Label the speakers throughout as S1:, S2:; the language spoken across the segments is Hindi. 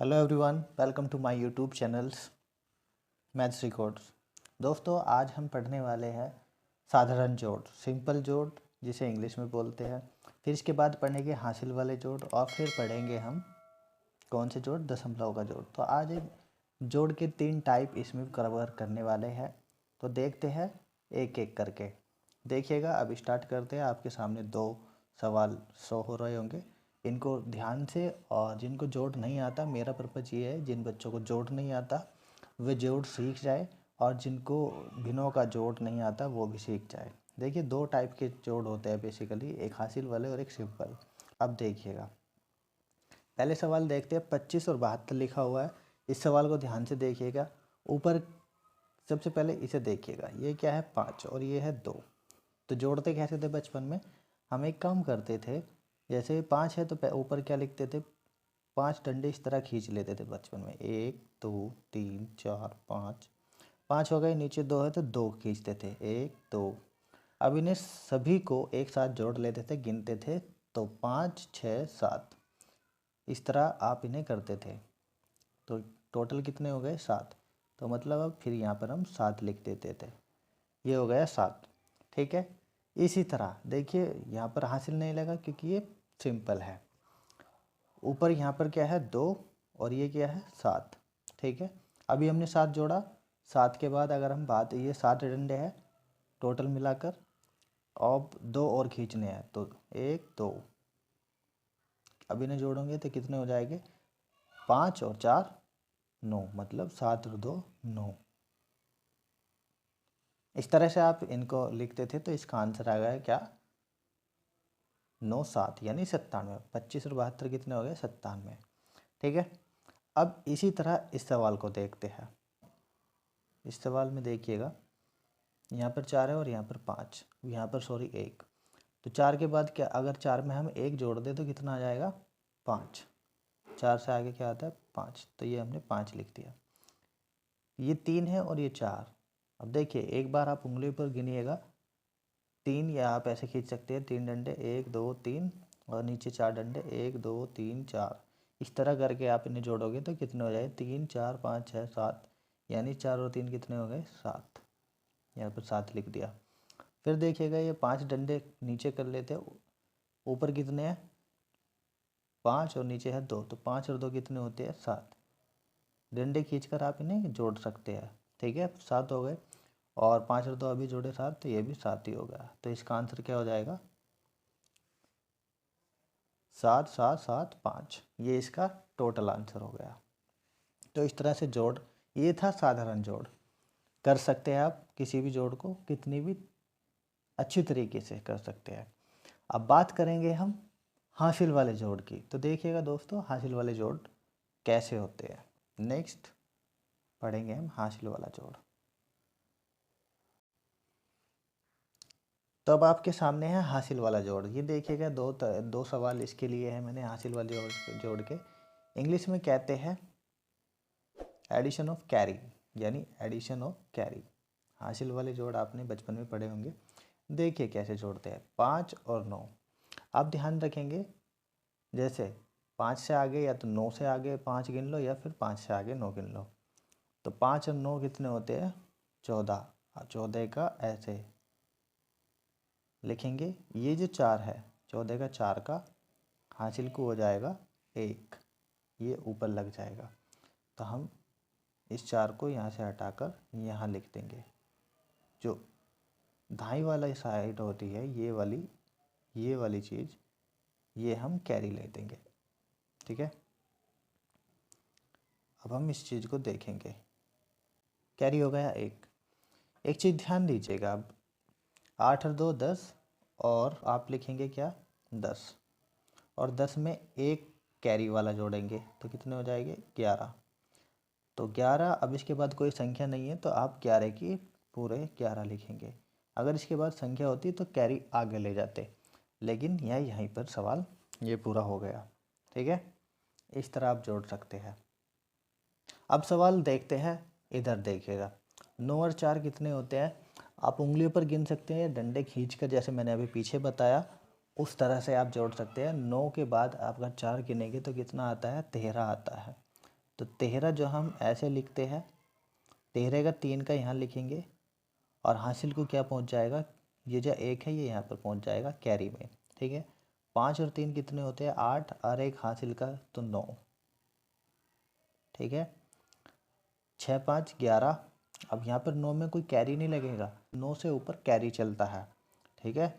S1: Hello everyone, welcome to my YouTube channels maths records. दोस्तों, आज हम पढ़ने वाले हैं साधारण जोड़, सिंपल जोड़ जिसे इंग्लिश में बोलते हैं। फिर इसके बाद पढ़ेंगे हासिल वाले जोड़ और फिर पढ़ेंगे हम कौन से जोड़, दशमलव का जोड़। तो आज एक जोड़ के 3 टाइप इसमें कवर करने वाले हैं। तो देखते हैं एक एक करके। देखिएगा, अब स्टार्ट करते हैं। आपके सामने 2 सवाल शो हो रहे होंगे, इनको ध्यान से। और जिनको जोड़ नहीं आता, मेरा पर्पज़ ये है जिन बच्चों को जोड़ नहीं आता वे जोड़ सीख जाए, और जिनको भिन्नों का जोड़ नहीं आता वो भी सीख जाए। देखिए, 2 टाइप के जोड़ होते हैं बेसिकली, एक हासिल वाले और एक सिंपल। अब देखिएगा, पहले सवाल देखते हैं। 25 और 72 लिखा हुआ है। इस सवाल को ध्यान से देखिएगा। ऊपर सबसे पहले इसे देखिएगा, ये क्या है 5 और ये है 2। तो जोड़ते कैसे थे बचपन में? हम एक काम करते थे, जैसे 5 है तो ऊपर क्या लिखते थे, 5 डंडे इस तरह खींच लेते थे बचपन में। 1 2 3 4 5, 5 हो गए। नीचे 2 है तो 2 खींचते थे, 1 2। अब इन्हें सभी को एक साथ जोड़ लेते थे, गिनते थे, तो 5 6 7 इस तरह आप इन्हें करते थे। तो टोटल कितने हो गए? 7। तो मतलब अब फिर यहाँ पर हम 7 लिख देते थे, ये हो गया 7। ठीक है। इसी तरह देखिए, यहाँ पर हासिल नहीं लगा क्योंकि ये सिंपल है। ऊपर यहाँ पर क्या है 2 और ये क्या है 7। ठीक है। अभी हमने 7 जोड़ा। 7 के बाद अगर हम बात, ये 7 डंडे हैं टोटल मिलाकर, अब 2 और खींचने हैं, तो 1 2। अब इन्हें जोड़ोगे तो कितने हो जाएंगे? 5 और 4 9, मतलब 7 और 2 9। इस तरह से आप इनको लिखते थे। तो इसका आंसर आ गया क्या? 9 7 यानी 97। 25 और 72 कितने हो गए? 97। ठीक है। अब इसी तरह इस सवाल को देखते हैं। इस सवाल में देखिएगा, यहाँ पर 4 है और यहाँ पर 5, यहाँ पर सॉरी 1। तो 4 के बाद क्या, अगर 4 में हम 1 जोड़ दें तो कितना आ जाएगा? 5। 4 से आगे क्या आता है? 5। तो ये हमने 5 लिख दिया। ये 3 है और ये 4। अब देखिए, एक बार आप उंगली पर गिनिएगा 3, या आप ऐसे खींच सकते हैं 3 डंडे, 1 2 3, और नीचे 4 डंडे, 1 2 3 4। इस तरह करके आप इन्हें जोड़ोगे तो कितने हो जाए? 3 4 5 6 7, यानी 4 और 3 कितने हो गए? 7। यहाँ पर 7 लिख दिया। फिर देखिएगा, ये 5 डंडे नीचे कर लेते हैं। ऊपर कितने हैं? 5 और नीचे है 2, तो 5 और 2 कितने होते हैं? 7। डंडे खींचकर आप इन्हें जोड़ सकते हैं। ठीक है, 7 हो गए। और 5 और 2 अभी जोड़े 7, तो ये भी 7 ही होगा। तो इसका आंसर क्या हो जाएगा? 7 7 7 5। ये इसका टोटल आंसर हो गया। तो इस तरह से जोड़, ये था साधारण जोड़। कर सकते हैं आप किसी भी जोड़ को, कितनी भी अच्छी तरीके से कर सकते हैं। अब बात करेंगे हम हासिल वाले जोड़ की। तो देखिएगा दोस्तों, हासिल वाले जोड़ कैसे होते हैं। नेक्स्ट पढ़ेंगे हम हासिल वाला जोड़। तो अब आपके सामने है हासिल वाला जोड़। ये देखिएगा, दो सवाल इसके लिए है मैंने, हासिल वाले जोड़ के। इंग्लिश में कहते हैं एडिशन ऑफ कैरी, यानी एडिशन ऑफ कैरी। हासिल वाले जोड़ आपने बचपन में पढ़े होंगे। देखिए कैसे जोड़ते हैं, 5 और 9। आप ध्यान रखेंगे, जैसे 5 से आगे या तो 9 से आगे 5 गिन लो, या फिर 5 से आगे 9 गिन लो। तो 5 और 9 कितने होते हैं? 14। 14 का ऐसे लिखेंगे। ये जो 4 है, 14 का 4 का हासिल को हो जाएगा 1, ये ऊपर लग जाएगा। तो हम इस 4 को यहाँ से हटाकर यहाँ लिख देंगे। जो दाई वाला साइड होती है, ये वाली चीज़, ये हम कैरी ले देंगे। ठीक है। अब हम इस चीज़ को देखेंगे, कैरी हो गया 1। एक चीज़ ध्यान दीजिएगा, अब 8 और 2 10, और आप लिखेंगे क्या? 10। और 10 में एक कैरी वाला जोड़ेंगे तो कितने हो जाएंगे? 11। तो 11, अब इसके बाद कोई संख्या नहीं है तो आप 11 की पूरे 11 लिखेंगे। अगर इसके बाद संख्या होती तो कैरी आगे ले जाते, लेकिन यहीं पर सवाल ये पूरा हो गया। ठीक है, इस तरह आप जोड़ सकते हैं। अब सवाल देखते हैं, इधर देखिएगा। 9 और 4 कितने होते हैं? आप उंगलियों पर गिन सकते हैं, डंडे खींचकर, जैसे मैंने अभी पीछे बताया उस तरह से आप जोड़ सकते हैं। 9 के बाद आप अगर 4 गिनेंगे तो कितना आता है? 13 आता है। तो 13 जो हम ऐसे लिखते हैं, 13 का 3 का यहाँ लिखेंगे और हासिल को क्या पहुँच जाएगा, ये जो 1 है ये यहाँ पर पहुँच जाएगा कैरी में। ठीक है, 5 और 3 कितने होते हैं, 8 और 1 हासिल का तो 9। ठीक है, 6 5 11। अब यहाँ पर 9 में कोई कैरी नहीं लगेगा, 9 से ऊपर कैरी चलता है। ठीक है,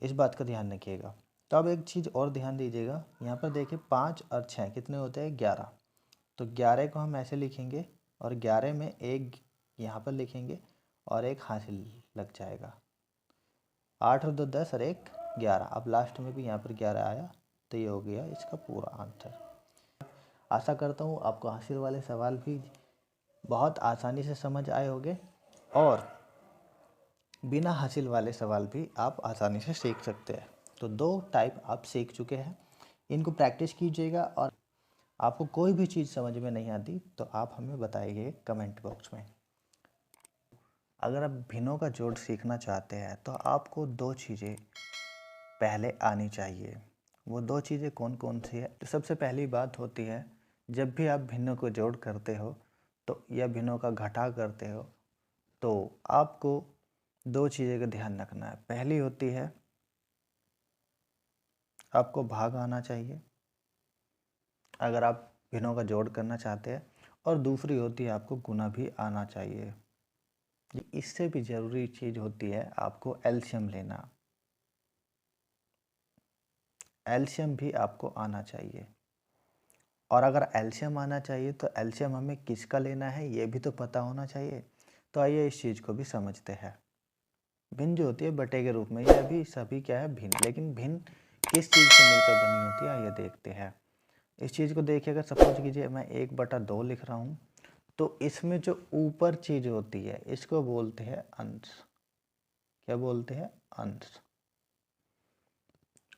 S1: इस बात का ध्यान रखिएगा। तो अब एक चीज़ और ध्यान दीजिएगा, यहाँ पर देखिए 5 और 6 कितने होते हैं, 11। तो 11 को हम ऐसे लिखेंगे और 11 में एक यहाँ पर लिखेंगे और एक हासिल लग जाएगा। 8 और 2 10 और 1 11। अब लास्ट में भी यहाँ पर 11 आया, तो ये हो गया इसका पूरा आंसर। आशा करता हूँ आपको हासिल वाले सवाल भी बहुत आसानी से समझ आए होंगे और बिना हासिल वाले सवाल भी आप आसानी से सीख सकते हैं। तो 2 टाइप आप सीख चुके हैं, इनको प्रैक्टिस कीजिएगा और आपको कोई भी चीज़ समझ में नहीं आती तो आप हमें बताइए कमेंट बॉक्स में। अगर आप भिन्नों का जोड़ सीखना चाहते हैं तो आपको 2 चीज़ें पहले आनी चाहिए। वो 2 चीज़ें कौन कौन सी है? तो सबसे पहली बात होती है, जब भी आप भिन्नों को जोड़ करते हो तो या भिन्नों का घटा करते हो तो आपको 2 चीज़ें का ध्यान रखना है। पहली होती है आपको भाग आना चाहिए अगर आप भिन्नों का जोड़ करना चाहते हैं, और दूसरी होती है आपको गुना भी आना चाहिए। इससे भी ज़रूरी चीज़ होती है आपको एलसीएम लेना, एलसीएम भी आपको आना चाहिए। और अगर एलसीएम आना चाहिए तो एलसीएम हमें किसका लेना है ये भी तो पता होना चाहिए। तो आइए इस चीज़ को भी समझते हैं। भिन्न जो होती है बटे के रूप में, यह भी सभी क्या है भिन्न, लेकिन भिन्न किस चीज़ से मिलकर बनी होती है आइए देखते हैं। इस चीज़ को देखिए, अगर सपोज कीजिए मैं 1/2 लिख रहा हूँ तो इसमें जो ऊपर चीज़ होती है इसको बोलते हैं अंश। क्या बोलते हैं, अंश।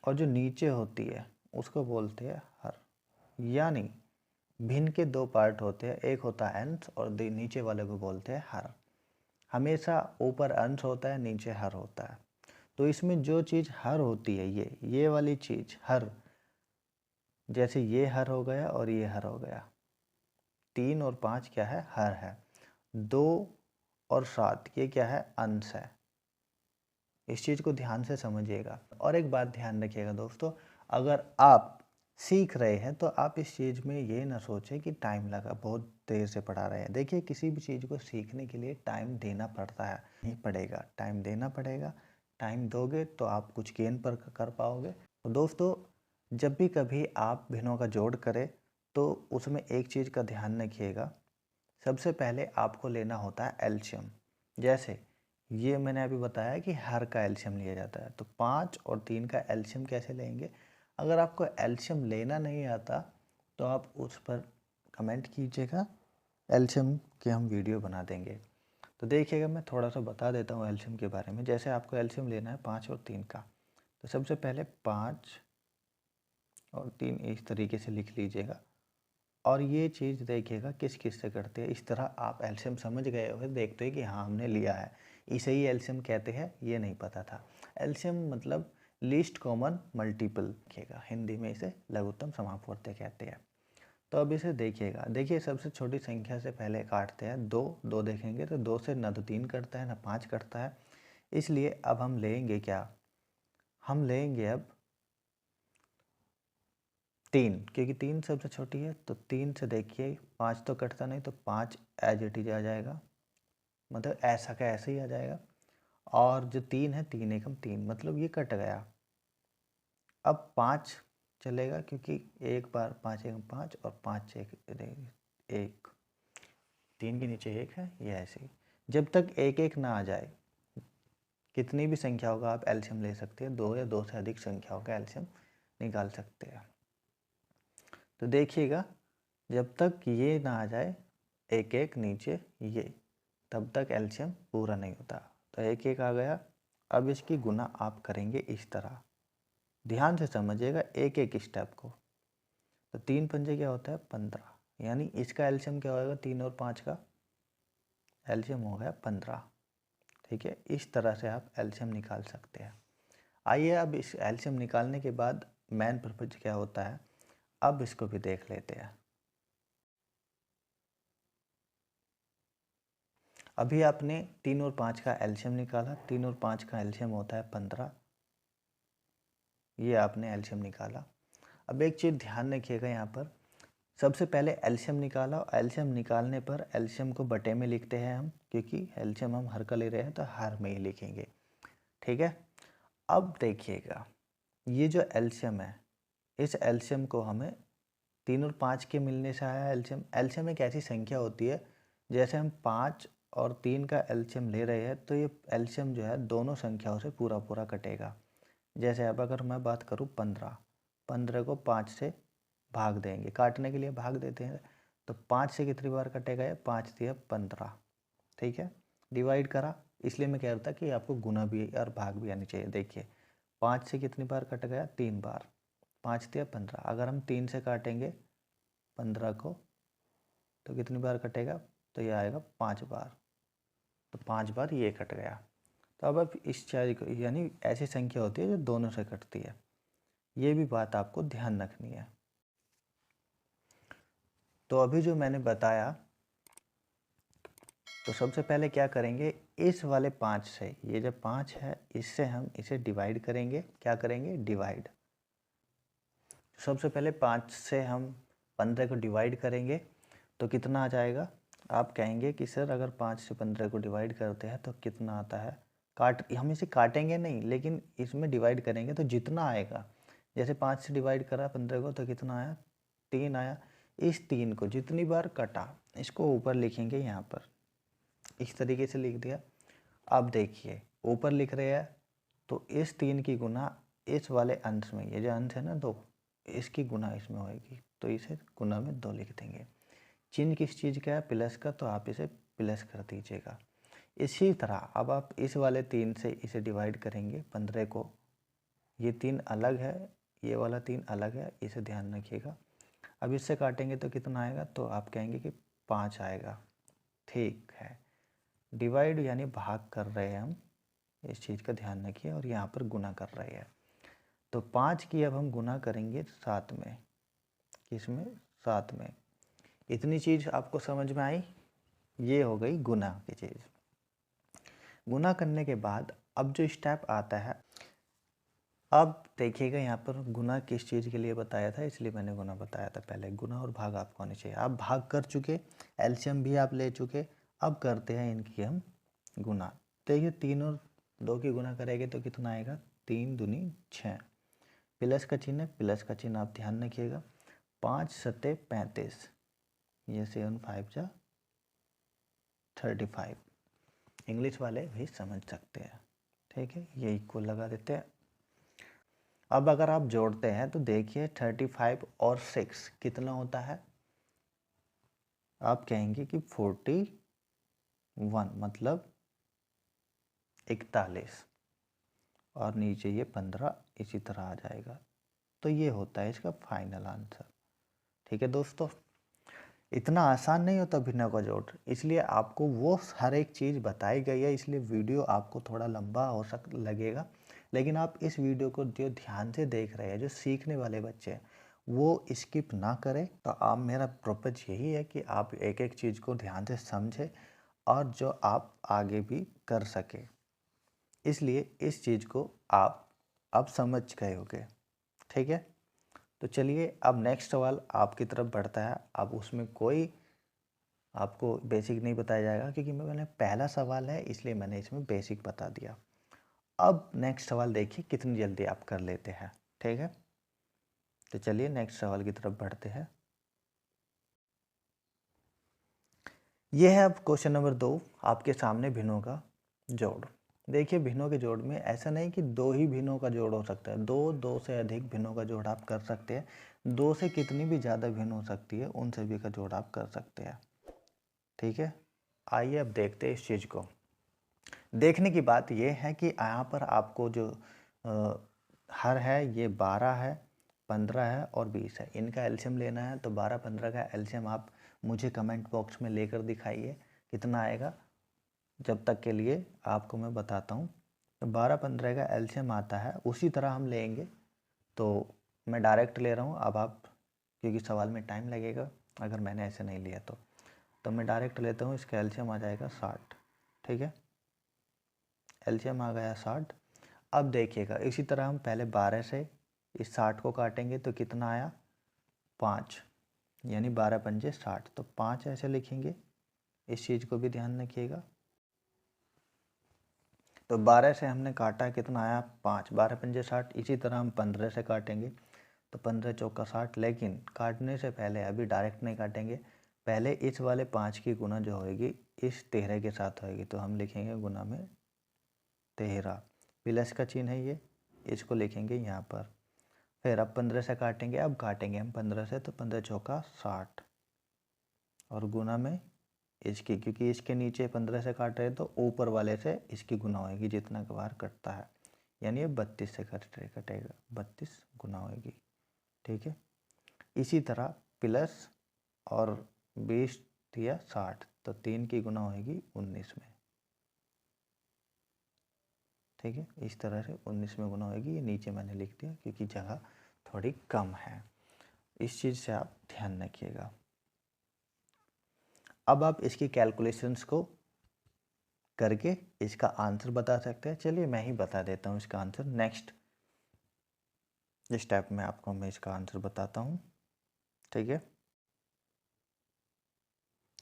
S1: और जो नीचे होती है उसको बोलते हैं हर। यानी भिन्न के 2 पार्ट होते हैं, एक होता है अंश और नीचे वाले को बोलते हैं हर। हमेशा ऊपर अंश होता है, नीचे हर होता है। तो इसमें जो चीज़ हर होती है ये वाली चीज़ हर, जैसे ये हर हो गया और ये हर हो गया। 3 और 5 क्या है, हर है। 2 और 7 ये क्या है, अंश है। इस चीज़ को ध्यान से समझिएगा। और एक बात ध्यान रखिएगा दोस्तों, अगर आप सीख रहे हैं तो आप इस चीज़ में ये ना सोचें कि टाइम लगा, बहुत देर से पढ़ा रहे हैं। देखिए, किसी भी चीज़ को सीखने के लिए टाइम देना पड़ता है, नहीं पड़ेगा, टाइम देना पड़ेगा। टाइम दोगे तो आप कुछ गेन पर कर पाओगे। तो दोस्तों, जब भी कभी आप भिन्नों का जोड़ करें तो उसमें एक चीज़ का ध्यान रखिएगा, सबसे पहले आपको लेना होता है एलसीएम। जैसे ये मैंने अभी बताया कि हर का एलसीएम लिया जाता है, तो 5 और 3 का एलसीएम कैसे लेंगे। अगर आपको एलसीएम लेना नहीं आता तो आप उस पर कमेंट कीजिएगा, एलसीएम की हम वीडियो बना देंगे। तो देखिएगा, मैं थोड़ा सा बता देता हूँ एलसीएम के बारे में। जैसे आपको एलसीएम लेना है 5 और 3 का, तो सबसे पहले 5 और 3 इस तरीके से लिख लीजिएगा और ये चीज़ देखिएगा किस किस से करते हैं। इस तरह आप एलसीएम समझ गए हो, देखते हैं कि हाँ हमने लिया है, इसे ही एलसीएम कहते हैं, ये नहीं पता था। एलसीएम मतलब लीस्ट कॉमन मल्टीपल देखिएगा, हिंदी में इसे लघुत्तम समापवर्त्य कहते हैं। तो अब इसे देखिएगा, देखिए सबसे छोटी संख्या से पहले काटते हैं 2, 2 देखेंगे तो 2 से ना तो 3 कटता है ना 5 कटता है। इसलिए अब हम लेंगे क्या, हम लेंगे अब 3, क्योंकि 3 सबसे छोटी है। तो 3 से देखिए 5 तो कटता नहीं, तो 5 एज इट इज आ जाएगा, मतलब ऐसा का ऐसे ही आ जाएगा। और जो 3 है, 3 एकम 3, मतलब ये कट गया। अब 5 चलेगा, क्योंकि एक बार 5 एकम 5 और 5 एक 3 के नीचे 1 है, ये ऐसे ही। जब तक 1 1 ना आ जाए, कितनी भी संख्याओं का आप एलसीएम ले सकते हैं, 2 या 2 से अधिक संख्याओं का एलसीएम निकाल सकते हैं। तो देखिएगा, जब तक ये ना आ जाए 1 1 नीचे ये, तब तक एलसीएम पूरा नहीं होता। तो 1 1 आ गया। अब इसकी गुना आप करेंगे इस तरह, ध्यान से समझिएगा एक एक स्टेप को। तो 3 पंजे क्या होता है, 15, यानी इसका एलसीएम क्या होगा, 3 और 5 का एलसीएम हो गया 15। ठीक है, इस तरह से आप एलसीएम निकाल सकते हैं। आइए अब इस एलसीएम निकालने के बाद मेन पर्पज क्या होता है, अब इसको भी देख लेते हैं। अभी आपने 3 और 5 का एलसीएम निकाला, 3 और 5 का एलसीएम होता है 15, ये आपने एलसीएम निकाला। अब एक चीज़ ध्यान रखिएगा यहाँ पर, सबसे पहले एलसीएम निकाला, एलसीएम निकालने पर एलसीएम को बटे में लिखते हैं हम, क्योंकि एलसीएम हम हर का ले रहे हैं तो हर में ही लिखेंगे, ठीक है। अब देखिएगा ये जो एलसीएम है, इस एलसीएम को हमें 3 और 5 के मिलने से आया एलसीएम। एलसीएम एक ऐसी संख्या होती है, जैसे हम 5 और 3 का एलसीएम ले रहे हैं तो ये एलसीएम जो है दोनों संख्याओं से पूरा पूरा कटेगा। जैसे अब अगर मैं बात करूँ 15 को 5 से भाग देंगे, काटने के लिए भाग देते हैं, तो 5 से कितनी बार कटेगा, ये 5 दिया 15, ठीक है। डिवाइड करा, इसलिए मैं कह रहा था कि आपको गुना भी और भाग भी आनी चाहिए। देखिए 5 से कितनी बार कट गया, 3 बार, 5 दिया 15। अगर हम 3 से काटेंगे 15 को तो कितनी बार कटेगा, तो ये आएगा 5 बार, तो 5 बार ये कट गया। तो अब इस चीज़ को, यानी ऐसी संख्या होती है जो दोनों से कटती है, ये भी बात आपको ध्यान रखनी है। तो अभी जो मैंने बताया, तो सबसे पहले क्या करेंगे, इस वाले 5 से, ये जो 5 है इससे हम इसे डिवाइड करेंगे। क्या करेंगे, डिवाइड। सबसे पहले 5 से हम 15 को डिवाइड करेंगे तो कितना आ जाएगा। आप कहेंगे कि सर अगर 5 से 15 को डिवाइड करते हैं तो कितना आता है। हम इसे काटेंगे नहीं, लेकिन इसमें डिवाइड करेंगे तो जितना आएगा, जैसे 5 से डिवाइड करा 15 को तो कितना आया, 3 आया। इस 3 को जितनी बार कटा इसको ऊपर लिखेंगे, यहाँ पर इस तरीके से लिख दिया। अब देखिए ऊपर लिख रहे हैं तो इस 3 की गुना इस वाले अंश में, ये जो अंश है ना 2, इसकी गुना इसमें होएगी, तो इसे गुना में 2 लिख देंगे। चिन्ह किस चीज़ का है, प्लस का, तो आप इसे प्लस कर दीजिएगा। इसी तरह अब आप इस वाले 3 से इसे डिवाइड करेंगे 15 को, ये 3 अलग है, ये वाला 3 अलग है, इसे ध्यान रखिएगा। अब इससे काटेंगे तो कितना आएगा, तो आप कहेंगे कि 5 आएगा, ठीक है। डिवाइड यानी भाग कर रहे हैं हम, इस चीज़ का ध्यान रखिए, और यहाँ पर गुना कर रहे हैं। तो 5 की अब हम गुना करेंगे 7 में, किसमें, 7 में। इतनी चीज़ आपको समझ में आई, ये हो गई गुना की चीज़। गुना करने के बाद अब जो स्टेप आता है, अब देखिएगा यहाँ पर गुना किस चीज़ के लिए बताया था, इसलिए मैंने गुना बताया था पहले। गुना और भाग आपको आने चाहिए। आप भाग कर चुके, एलसीएम भी आप ले चुके, अब करते हैं इनकी हम गुना। देखिए 3 और 2 की गुना करेंगे तो कितना आएगा, 3 दूनी 6, प्लस का चिन्ह है, प्लस का चिन्ह आप ध्यान रखिएगा। 5 सत्ते 35, ये 7 5 जा 35, इंग्लिश वाले भी समझ सकते हैं, ठीक है। ये इक्वल लगा देते हैं। अब अगर आप जोड़ते हैं तो देखिए 35 और 6 कितना होता है, आप कहेंगे कि 41, मतलब 41, और नीचे ये 15 इसी तरह आ जाएगा। तो ये होता है इसका फाइनल आंसर, ठीक है दोस्तों। इतना आसान नहीं होता भिन्नों का जोड़, इसलिए आपको वो हर एक चीज़ बताई गई है, इसलिए वीडियो आपको थोड़ा लंबा हो लगेगा। लेकिन आप इस वीडियो को जो ध्यान से देख रहे हैं, जो सीखने वाले बच्चे हैं, वो स्किप ना करें। तो आप, मेरा पर्पज यही है कि आप एक एक चीज़ को ध्यान से समझें और जो आप आगे भी कर सकें। इसलिए इस चीज़ को आप अब समझ गए होंगे, ठीक है। तो चलिए अब नेक्स्ट सवाल आपकी तरफ बढ़ता है। अब उसमें कोई आपको बेसिक नहीं बताया जाएगा, क्योंकि मैंने पहला सवाल है इसलिए मैंने इसमें बेसिक बता दिया। अब नेक्स्ट सवाल देखिए कितनी जल्दी आप कर लेते हैं, ठीक है। तो चलिए नेक्स्ट सवाल की तरफ बढ़ते हैं। यह है अब क्वेश्चन नंबर 2 आपके सामने, भिन्नों का जोड़। देखिए भिन्नों के जोड़ में ऐसा नहीं कि 2 ही भिन्नों का जोड़ हो सकता है, 2 से अधिक भिन्नों का जोड़ आप कर सकते हैं। 2 से कितनी भी ज़्यादा भिन्न हो सकती है, उन सभी का जोड़ आप कर सकते हैं, ठीक है। आइए अब देखते हैं इस चीज़ को। देखने की बात यह है कि यहाँ पर आपको जो हर है ये 12 है, 15 है और 20 है, इनका एलसीएम लेना है। तो 12 15 का एलसीएम आप मुझे कमेंट बॉक्स में लेकर दिखाइए कितना आएगा। जब तक के लिए आपको मैं बताता हूँ। तो 12 15 का एलसीएम आता है, उसी तरह हम लेंगे। तो मैं डायरेक्ट ले रहा हूँ, अब आप, क्योंकि सवाल में टाइम लगेगा अगर मैंने ऐसे नहीं लिया तो मैं डायरेक्ट लेता हूँ। इसका एलसीएम आ जाएगा 60, ठीक है, एलसीएम आ गया 60। अब देखिएगा इसी तरह हम पहले 12 से इस 60 को काटेंगे तो कितना आया 5, यानी 12 पंजे 60, तो 5 ऐसे लिखेंगे। इस चीज़ को भी ध्यान रखिएगा। तो 12 से हमने काटा, कितना आया 5, 12 पंजे 60। इसी तरह हम 15 से काटेंगे तो 15 चौका 60, लेकिन काटने से पहले अभी डायरेक्ट नहीं काटेंगे, पहले इस वाले 5 की गुना जो होएगी इस 13 के साथ होएगी, तो हम लिखेंगे गुना में 13, प्लस का चिन्ह है ये, इसको लिखेंगे यहाँ पर। फिर अब 15 से काटेंगे, अब काटेंगे हम 15 से, तो 15 चौका 60 और गुना में इसकी, क्योंकि इसके नीचे 15 से काट रहे हैं तो ऊपर वाले से इसकी गुना होएगी जितना का बार कटता है, यानी ये 32 से कटेगा, 32 गुना होएगी। ठीक है, इसी तरह प्लस और 20 या 60, तो 3 की गुना होएगी 19 में। ठीक है, इस तरह से 19 में गुना होएगी। ये नीचे मैंने लिख दिया क्योंकि जगह थोड़ी कम है, इस चीज़ से आप ध्यान रखिएगा। अब आप इसकी कैलकुलेशंस को करके इसका आंसर बता सकते हैं। चलिए मैं ही बता देता हूँ इसका आंसर। नेक्स्ट स्टेप में आपको मैं इसका आंसर बताता हूँ। ठीक है,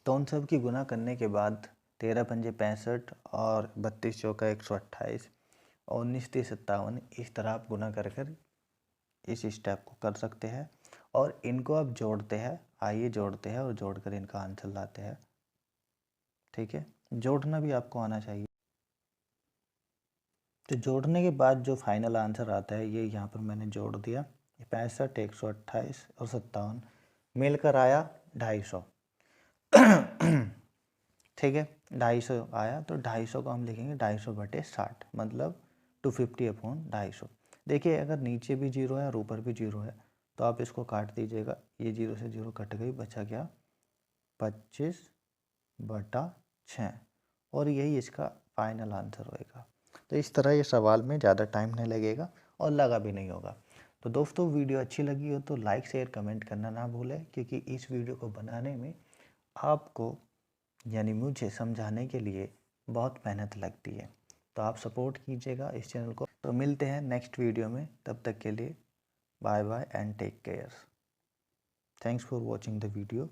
S1: तो उन सब की गुना करने के बाद 13 पंजे 65 और 32 चौका 128 और 19 30 57, इस तरह आप गुना कर कर इस स्टेप को कर सकते हैं। और इनको आप जोड़ते हैं, आइए जोड़ते हैं और जोड़कर इनका आंसर लाते हैं। ठीक है, जोड़ना भी आपको आना चाहिए। तो जोड़ने के बाद जो फाइनल आंसर आता है ये यहाँ पर मैंने जोड़ दिया, 65 128 और 57 मिलकर आया 250। ठीक है, 250 आया, तो 250 को हम लिखेंगे 250/60, मतलब 250/250। देखिए अगर नीचे भी जीरो है और ऊपर भी जीरो है तो आप इसको काट दीजिएगा, ये जीरो से जीरो कट गई, बचा क्या 25/6, और यही इसका फाइनल आंसर होएगा। तो इस तरह ये सवाल में ज़्यादा टाइम नहीं लगेगा और लगा भी नहीं होगा। तो दोस्तों वीडियो अच्छी लगी हो तो लाइक शेयर कमेंट करना ना भूलें, क्योंकि इस वीडियो को बनाने में आपको यानी मुझे समझाने के लिए बहुत मेहनत लगती है। तो आप सपोर्ट कीजिएगा इस चैनल को। तो मिलते हैं नेक्स्ट वीडियो में, तब तक के लिए bye bye and take care. Thanks for watching the video.